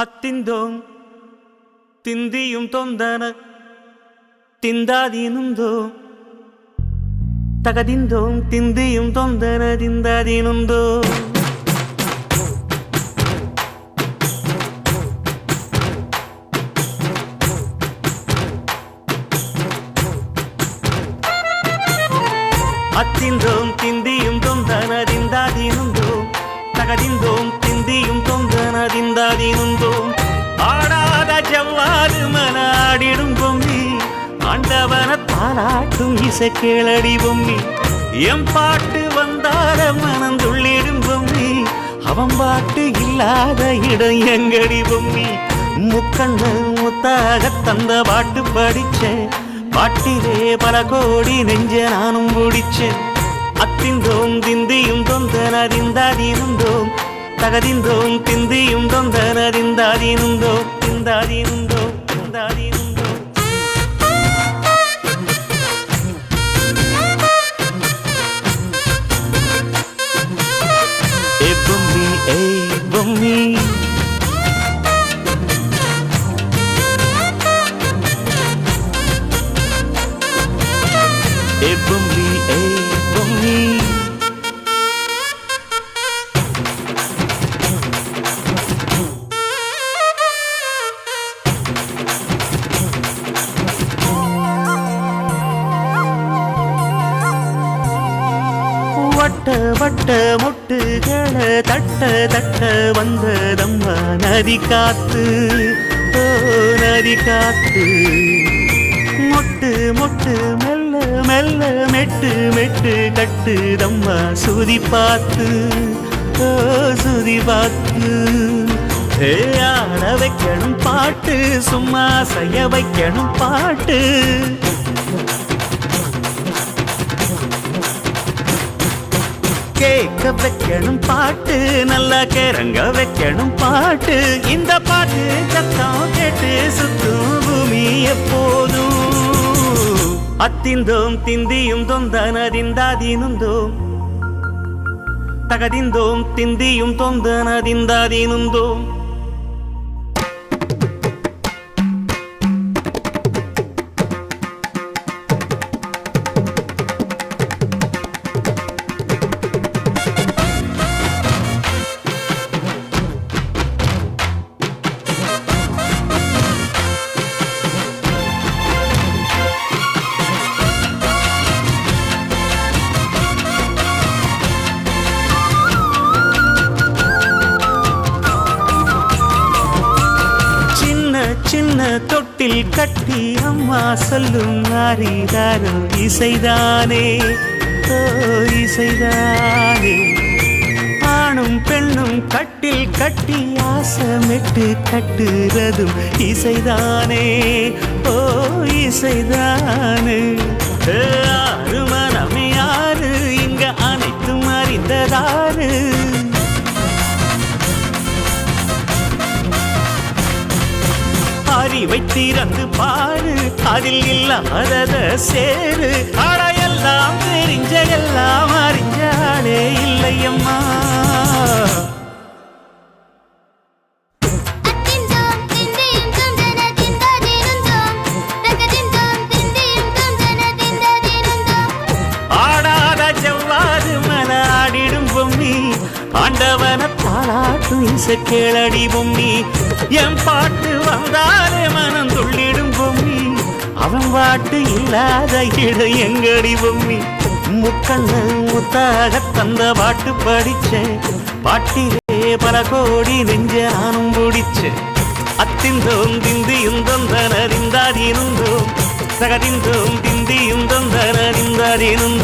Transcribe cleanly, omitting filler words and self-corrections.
ಅತ್ತಿಂದೋಂ ತಿಂದಿಯುಂ ತೊಂದನ ತಿಂದಾದೀನುಂದೋ ತಗದಿಂದೋಂ ತಿಂದಿಯುಂ ತೊಂದನ ತಿಂದಾದೀನುಂದೋ ಅತ್ತಿಂದೋಂ ತಿಂದಿಯುಂ ತೊಂದನ ತಿಂದಾದೀನುಂದೋ ತಗದಿಂದೋಂ ತಿಂದಿಯುಂ ತೊಂದನ ತಿಂದಾದೀನುಂದೋ ஆடாத ஜவ்வாது மனாடிடும் பொம்மி ஆண்டவன தாலாட்டும் இசை கேளடி பொம்மி எம் பாட்டு வந்தார மனந்துள்ளிடும் பொம்மி அவன் பாட்டு இல்லாத இடம் எங்கடி பொம்மி முக்கண்ணல் முத்தாக தந்த பாட்டு படிச்சேன் பாட்டிலே பல கோடி நெஞ்ச நானும் பிடிச்சேன் அத்திந்தோம் திந்தியும் தொந்தன திந்தாதீனுந்தோம் தகதிந்தோம் திந்தியும் தொந்தன திந்தாதீனுந்தோ திந்தாதீனுந்தோ திந்தாதீனுந்தோ ஏ பொம்மி ஏய் பொம்மி ஏ பொம்மி ஏய் பொம்மி வட்ட வட்ட முட்டுகளை தட்ட தட்ட வந்ததம்மா நதி காத்து ஓ நதி காத்து மொட்டு மொட்டு மெல்ல மெல்ல மெட்டு மெட்டு கட்டுதம்மா சுதி பார்த்து ஓ சுதி பார்த்து ஆட வைக்கணும் பாட்டு சும்மா செய்ய வைக்கணும் பாட்டு கேட்க வைக்கணும் பாட்டு நல்லா கேரங்க வைக்கணும் பாட்டு இந்த பாட்டு சத்தம் கேட்டு சுத்தும் பூமி எப்போதும் அத்திந்தோம் திந்தியும் தொந்தன திந்தாதீனுந்தோம் தகதிந்தோம் திந்தியும் தொந்தன திந்தாதீனுந்தோம் சின்ன தொட்டில் கட்டி அம்மா சொல்லும் நாரிதாரோ இசைதானே ஓ இசைதானே ஆணும் பெண்ணும் கட்டில் கட்டி ஆசமிட்டு கட்டுறதும் இசைதானே ஓ இசைதானே ஆறு மனமே யாரு இங்க அனைத்தும் அறிந்ததாரு அறிவை திறந்து பாரு அதில் இல்லாதத சேரு ஆட எல்லாம் தெரிஞ்ச எல்லாம் அறிஞ்சாலே இல்லையம்மா ஆடாத ஜவ்வாது மனாடிடும் பொம்மி ஆண்டவன தாலாட்டும் இசை கேளடி பொம்மி என் பாட்டு வந்தாரே மனம் துள்ளிடும் பொம்மி அவன் பாட்டு இல்லாத இடம் எங்கடி பொம்மி முக்கண்ணல் முத்தாக தந்த பாட்டு படிச்சேன் பாட்டிலே பல கோடி நெஞ்ச நானும் பிடிச்சேன் அத்திந்தோம் திந்தியும் தொந்தன திந்தாதீனுந்தோம் தகதிந்தோம் திந்தியும் தொந்தன திந்தாதீனுந்தோம்